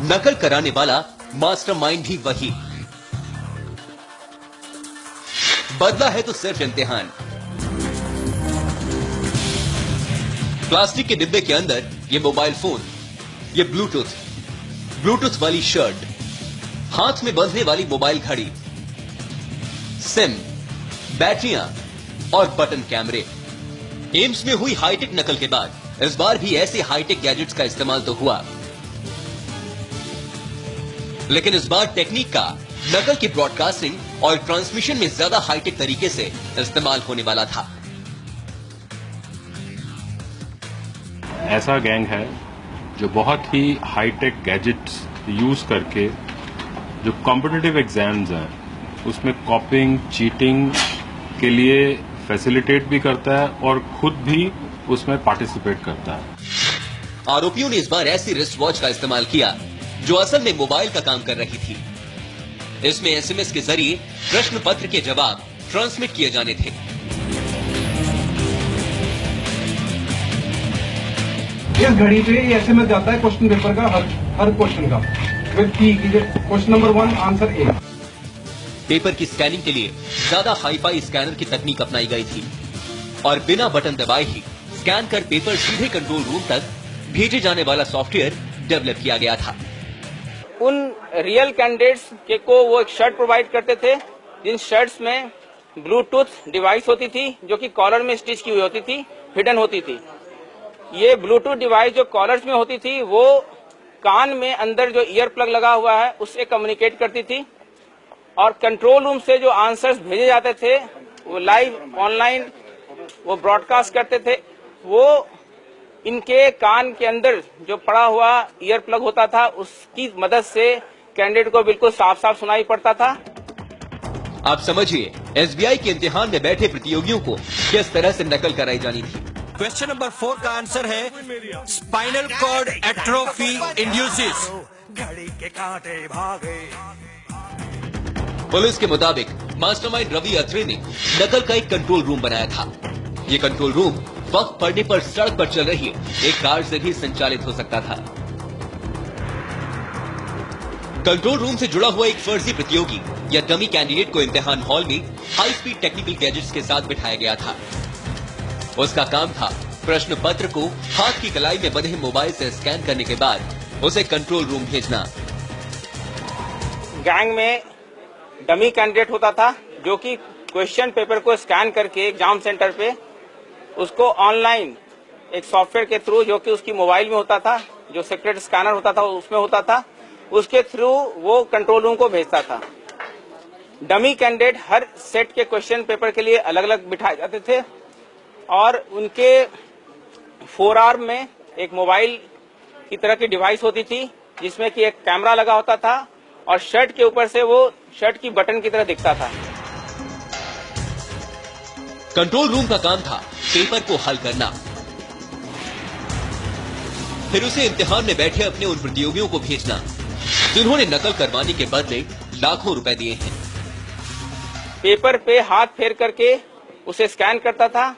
नकल कराने वाला मास्टरमाइंड भी वही। बदला है तो सिर्फ इम्तिहान। प्लास्टिक के डिब्बे के अंदर ये मोबाइल फोन, ये ब्लूटूथ वाली शर्ट, हाथ में बंधने वाली मोबाइल घड़ी, सिम, बैटरियां और बटन कैमरे। एम्स में हुई हाईटेक नकल के बाद इस बार भी ऐसे हाईटेक गैजेट्स का इस्तेमाल तो हुआ, लेकिन इस बार टेक्निक का नकल की ब्रॉडकास्टिंग और ट्रांसमिशन में ज्यादा हाईटेक तरीके से इस्तेमाल होने वाला था। ऐसा गैंग है जो बहुत ही हाईटेक गैजेट्स यूज करके जो कॉम्पिटिटिव एग्जाम्स हैं उसमें कॉपिंग, चीटिंग के लिए फैसिलिटेट भी करता है और खुद भी उसमें पार्टिसिपेट करता है। आरोपियों ने इस बार ऐसी रिस्ट वॉच का इस्तेमाल किया जो असल में मोबाइल का काम कर रही थी। इसमें एसएमएस के जरिए प्रश्न पत्र के जवाब ट्रांसमिट किए जाने थे। इस घड़ी पे एसएमएस जाता है क्वेश्चन पेपर का, हर क्वेश्चन का। Question number 1 answer A. Paper की स्कैनिंग के लिए ज्यादा हाईफाई स्कैनर की तकनीक अपनाई गई थी और बिना बटन दबाए ही स्कैन कर पेपर सीधे कंट्रोल रूम तक भेजे जाने वाला सॉफ्टवेयर डेवलप किया गया था। उन रियल कैंडिडेट्स के को वो एक शर्ट प्रोवाइड करते थे, जिन शर्ट्स में ब्लूटूथ डिवाइस होती थी जो कि कॉलर में स्टिच की हुई होती थी, हिडन होती थी। ये ब्लूटूथ डिवाइस जो कॉलर्स में होती थी वो कान में अंदर जो ईयर प्लग लगा हुआ है उससे कम्युनिकेट करती थी और कंट्रोल रूम से जो आंसर्स भेजे जाते थे वो लाइव ऑनलाइन वो ब्रॉडकास्ट करते थे। वो इनके कान के अंदर जो पड़ा हुआ ईयर प्लग होता था उसकी मदद से कैंडिडेट को बिल्कुल साफ साफ सुनाई पड़ता था। आप समझिए एसबीआई के इम्तिहान में बैठे प्रतियोगियों को किस तरह से नकल कराई जानी थी। क्वेश्चन नंबर 4 का आंसर है स्पाइनल कॉर्ड एट्रोफी इंड्यूसेस। घड़ी के कांटे भागे। पुलिस के मुताबिक मास्टरमाइंड रवि अत्रे ने नकल का एक कंट्रोल रूम बनाया था। ये कंट्रोल रूम वक्त पड़ने पर सड़क पर चल रही एक कार से भी संचालित हो सकता था। कंट्रोल रूम से जुड़ा हुआ एक फर्जी प्रतियोगी या डमी कैंडिडेट को इम्तिहान हॉल में हाई स्पीड टेक्निकल गैजेट्स के साथ बिठाया गया था। उसका काम था प्रश्न पत्र को हाथ की कलाई में बंधे मोबाइल से स्कैन करने के बाद उसे कंट्रोल रूम भेजना। गैंग में डमी कैंडिडेट होता था जो कि क्वेश्चन पेपर को स्कैन करके एग्जाम सेंटर पे उसको ऑनलाइन एक सॉफ्टवेयर के थ्रू जो कि उसकी मोबाइल में होता था, जो सीक्रेट स्कैनर होता था उसमें होता था, उसके थ्रू वो कंट्रोल रूम को भेजता था। डमी कैंडिडेट हर सेट के क्वेश्चन पेपर के लिए अलग अलग बिठाए जाते थे और उनके फोर आर्म में एक मोबाइल की तरह की डिवाइस होती थी जिसमें कि एक कैमरा लगा होता था और शर्ट के ऊपर से वो शर्ट की बटन की तरह दिखता था। कंट्रोल रूम का काम था पेपर को हल करना, फिर उसे इम्तिहान में बैठे अपने उन प्रतियोगियों को भेजना जिन्होंने नकल करवाने के बदले लाखों रुपए दिए हैं। पेपर पे हाथ फेर करके उसे स्कैन करता था